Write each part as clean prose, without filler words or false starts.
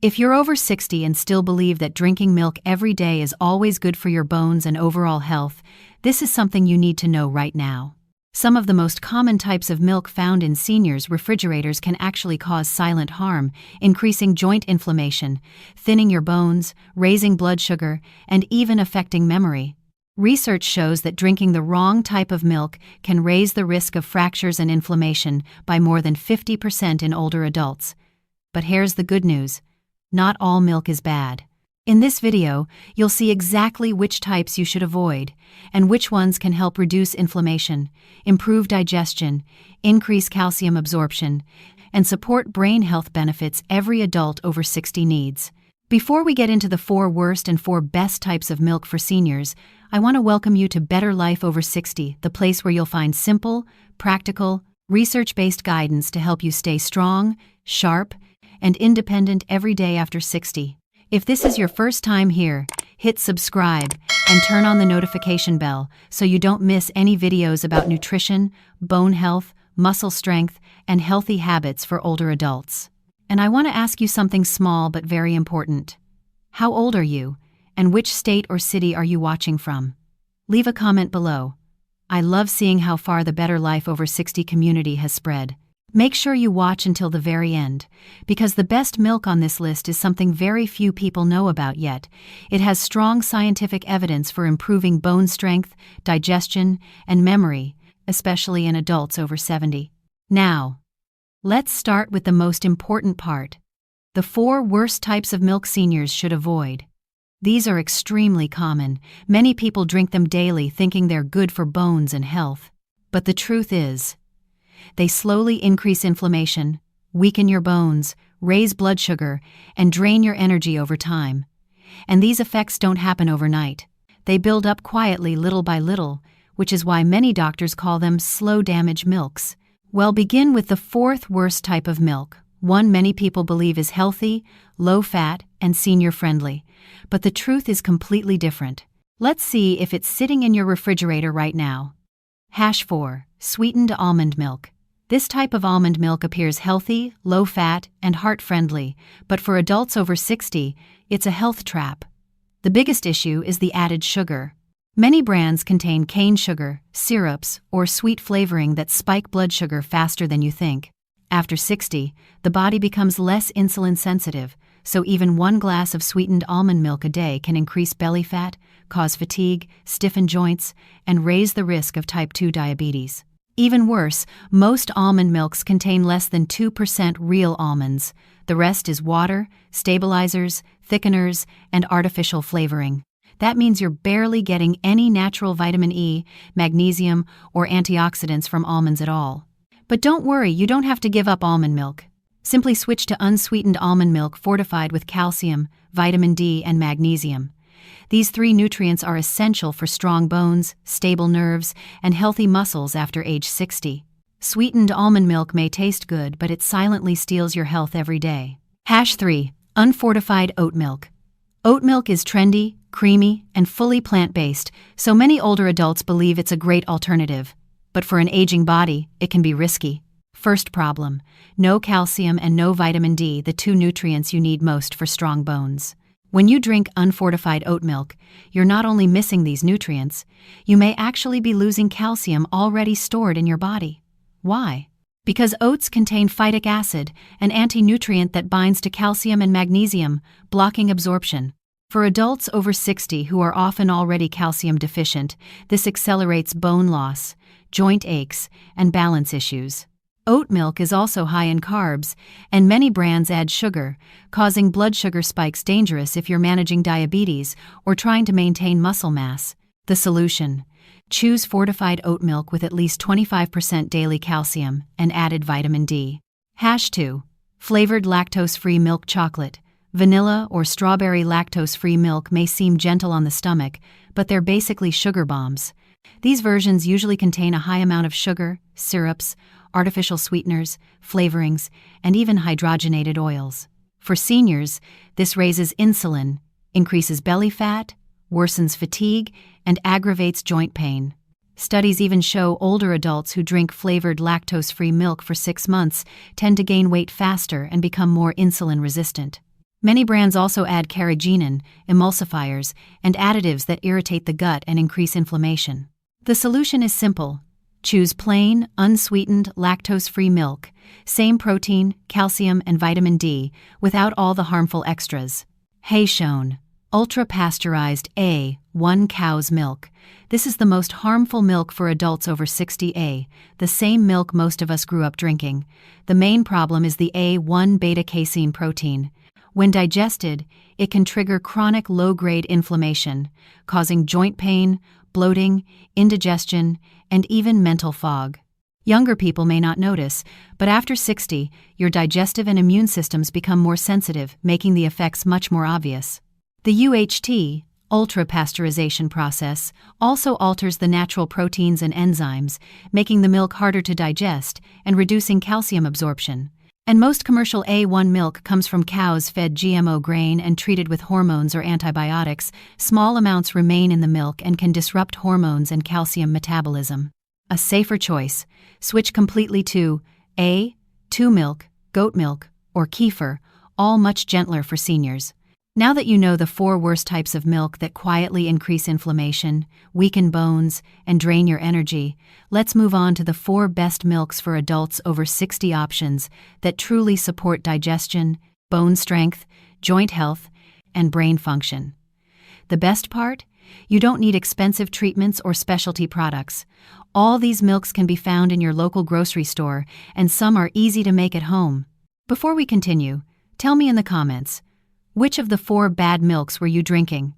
If you're over 60 and still believe that drinking milk every day is always good for your bones and overall health, this is something you need to know right now. Some of the most common types of milk found in seniors' refrigerators can actually cause silent harm, increasing joint inflammation, thinning your bones, raising blood sugar, and even affecting memory. Research shows that drinking the wrong type of milk can raise the risk of fractures and inflammation by more than 50% in older adults. But here's the good news: not all milk is bad. In this video, you'll see exactly which types you should avoid, and which ones can help reduce inflammation, improve digestion, increase calcium absorption, and support brain health benefits every adult over 60 needs. Before we get into the 4 worst and 4 best types of milk for seniors, I want to welcome you to Better Life Over 60, the place where you'll find simple, practical, research-based guidance to help you stay strong, sharp, and independent every day after 60. If this is your first time here, hit subscribe and turn on the notification bell so you don't miss any videos about nutrition, bone health, muscle strength, and healthy habits for older adults. And I want to ask you something small but very important. How old are you, and which state or city are you watching from? Leave a comment below. I love seeing how far the Better Life Over 60 community has spread. Make sure you watch until the very end, because the best milk on this list is something very few people know about yet. It has strong scientific evidence for improving bone strength, digestion, and memory, especially in adults over 70. Now, let's start with the most important part: the 4 worst types of milk seniors should avoid. These are extremely common. Many people drink them daily thinking they're good for bones and health. But the truth is, they slowly increase inflammation, weaken your bones, raise blood sugar, and drain your energy over time. And these effects don't happen overnight. They build up quietly little by little, which is why many doctors call them slow damage milks. Well, begin with the 4th worst type of milk, one many people believe is healthy, low-fat, and senior-friendly. But the truth is completely different. Let's see if it's sitting in your refrigerator right now. 4. Sweetened almond milk. This type of almond milk appears healthy, low-fat, and heart-friendly, but for adults over 60, it's a health trap. The biggest issue is the added sugar. Many brands contain cane sugar, syrups, or sweet flavoring that spike blood sugar faster than you think. After 60, the body becomes less insulin sensitive, so even 1 glass of sweetened almond milk a day can increase belly fat, cause fatigue, stiffen joints, and raise the risk of type 2 diabetes. Even worse, most almond milks contain less than 2% real almonds. The rest is water, stabilizers, thickeners, and artificial flavoring. That means you're barely getting any natural vitamin E, magnesium, or antioxidants from almonds at all. But don't worry, you don't have to give up almond milk. Simply switch to unsweetened almond milk fortified with calcium, vitamin D, and magnesium. These 3 nutrients are essential for strong bones, stable nerves, and healthy muscles after age 60. Sweetened almond milk may taste good, but it silently steals your health every day. 3. Unfortified oat milk. Oat milk is trendy, creamy, and fully plant-based, so many older adults believe it's a great alternative. But for an aging body, it can be risky. First problem: no calcium and no vitamin D, the 2 nutrients you need most for strong bones. When you drink unfortified oat milk, you're not only missing these nutrients, you may actually be losing calcium already stored in your body. Why? Because oats contain phytic acid, an anti-nutrient that binds to calcium and magnesium, blocking absorption. For adults over 60 who are often already calcium deficient, this accelerates bone loss, joint aches, and balance issues. Oat milk is also high in carbs, and many brands add sugar, causing blood sugar spikes dangerous if you're managing diabetes or trying to maintain muscle mass. The solution: choose fortified oat milk with at least 25% daily calcium and added vitamin D. 2. Flavored lactose-free milk chocolate. Vanilla or strawberry lactose-free milk may seem gentle on the stomach, but they're basically sugar bombs. These versions usually contain a high amount of sugar, syrups, artificial sweeteners, flavorings, and even hydrogenated oils. For seniors, this raises insulin, increases belly fat, worsens fatigue, and aggravates joint pain. Studies even show older adults who drink flavored lactose-free milk for 6 months tend to gain weight faster and become more insulin resistant. Many brands also add carrageenan, emulsifiers, and additives that irritate the gut and increase inflammation. The solution is simple. Choose plain, unsweetened, lactose-free milk, same protein, calcium, and vitamin D, without all the harmful extras. Shown. Ultra-Pasteurized A1 cow's milk. This is the most harmful milk for adults over 60A, the same milk most of us grew up drinking. The main problem is the A1 beta-casein protein. When digested, it can trigger chronic low-grade inflammation, causing joint pain, bloating, indigestion, and even mental fog. Younger people may not notice, but after 60, your digestive and immune systems become more sensitive, making the effects much more obvious. The UHT, ultra-pasteurization process, also alters the natural proteins and enzymes, making the milk harder to digest and reducing calcium absorption. And most commercial A1 milk comes from cows fed GMO grain and treated with hormones or antibiotics. Small amounts remain in the milk and can disrupt hormones and calcium metabolism. A safer choice: switch completely to A2 milk, goat milk, or Kefir, all much gentler for seniors. Now that you know the 4 worst types of milk that quietly increase inflammation, weaken bones, and drain your energy, let's move on to the 4 best milks for adults over 60 options that truly support digestion, bone strength, joint health, and brain function. The best part? You don't need expensive treatments or specialty products. All these milks can be found in your local grocery store, and some are easy to make at home. Before we continue, tell me in the comments, which of the 4 bad milks were you drinking?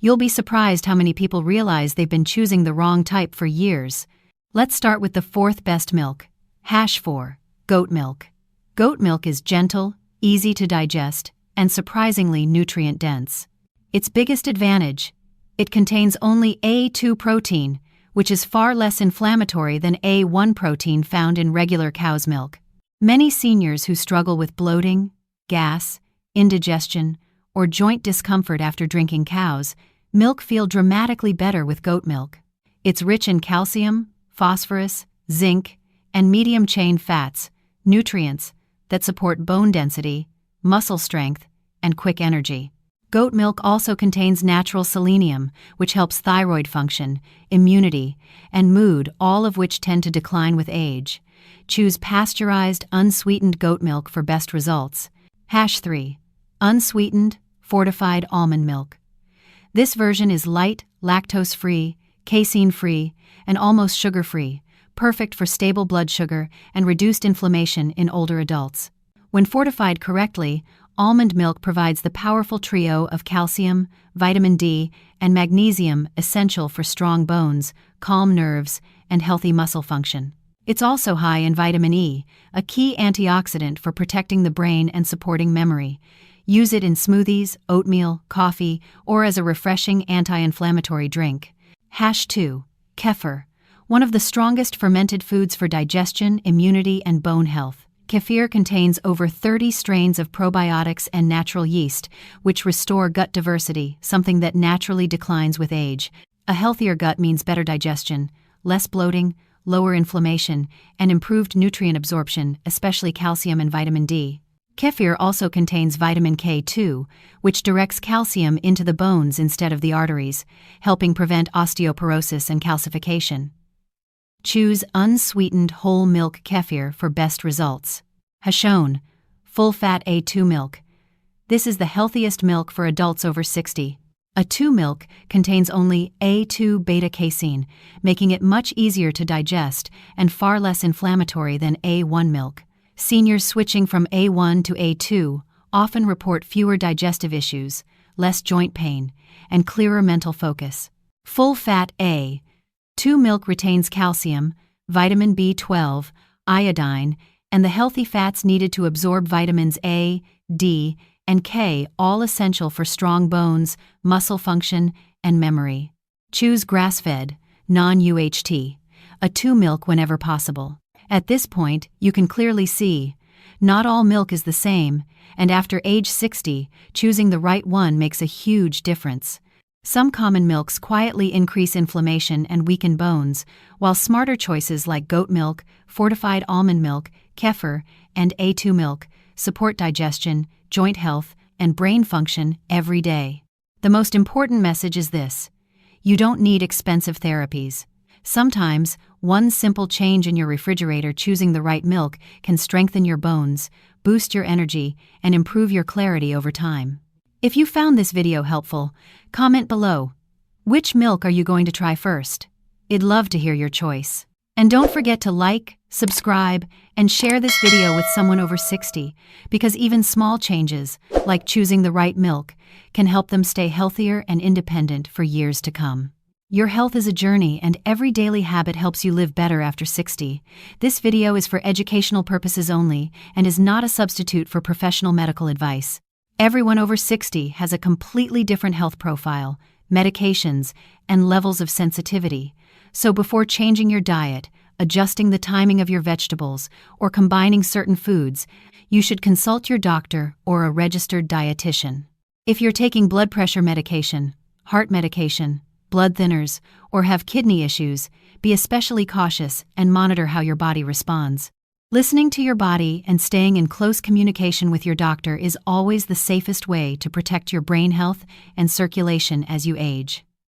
You'll be surprised how many people realize they've been choosing the wrong type for years. Let's start with the 4th best milk. 4. Goat milk. Goat milk is gentle, easy to digest, and surprisingly nutrient-dense. Its biggest advantage: it contains only A2 protein, which is far less inflammatory than A1 protein found in regular cow's milk. Many seniors who struggle with bloating, gas, indigestion, or joint discomfort after drinking cow's milk feel dramatically better with goat milk. It's rich in calcium, phosphorus, zinc, and medium-chain fats, nutrients that support bone density, muscle strength, and quick energy. Goat milk also contains natural selenium, which helps thyroid function, immunity, and mood, all of which tend to decline with age. Choose pasteurized, unsweetened goat milk for best results. 3. Unsweetened, fortified almond milk. This version is light, lactose-free, casein-free, and almost sugar-free, perfect for stable blood sugar and reduced inflammation in older adults. When fortified correctly, almond milk provides the powerful trio of calcium, vitamin D, and magnesium essential for strong bones, calm nerves, and healthy muscle function. It's also high in vitamin E, a key antioxidant for protecting the brain and supporting memory. Use it in smoothies, oatmeal, coffee, or as a refreshing anti-inflammatory drink. 2. Kefir. One of the strongest fermented foods for digestion, immunity, and bone health. Kefir contains over 30 strains of probiotics and natural yeast, which restore gut diversity, something that naturally declines with age. A healthier gut means better digestion, less bloating, lower inflammation, and improved nutrient absorption, especially calcium and vitamin D. Kefir also contains vitamin K2, which directs calcium into the bones instead of the arteries, helping prevent osteoporosis and calcification. Choose unsweetened whole milk kefir for best results. Shown. Full-fat A2 milk. This is the healthiest milk for adults over 60. A2 milk contains only A2 beta-casein, making it much easier to digest and far less inflammatory than A1 milk. Seniors switching from A1 to A2 often report fewer digestive issues, less joint pain, and clearer mental focus. Full-fat A2 milk retains calcium, vitamin B12, iodine, and the healthy fats needed to absorb vitamins A, D, and K, all essential for strong bones, muscle function, and memory. Choose grass-fed, non-UHT, A2 milk whenever possible. At this point, you can clearly see, not all milk is the same, and after age 60, choosing the right one makes a huge difference. Some common milks quietly increase inflammation and weaken bones, while smarter choices like goat milk, fortified almond milk, kefir, and A2 milk support digestion, joint health, and brain function every day. The most important message is this: you don't need expensive therapies. Sometimes, one simple change in your refrigerator, choosing the right milk, can strengthen your bones, boost your energy, and improve your clarity over time. If you found this video helpful, comment below. Which milk are you going to try first? I'd love to hear your choice. And don't forget to like, subscribe, and share this video with someone over 60, because even small changes, like choosing the right milk, can help them stay healthier and independent for years to come. Your health is a journey, and every daily habit helps you live better after 60. This video is for educational purposes only and is not a substitute for professional medical advice. Everyone over 60 has a completely different health profile, medications, and levels of sensitivity. So before changing your diet, adjusting the timing of your vegetables, or combining certain foods, you should consult your doctor or a registered dietitian. If you're taking blood pressure medication, heart medication, blood thinners, or have kidney issues, be especially cautious and monitor how your body responds. Listening to your body and staying in close communication with your doctor is always the safest way to protect your brain health and circulation as you age.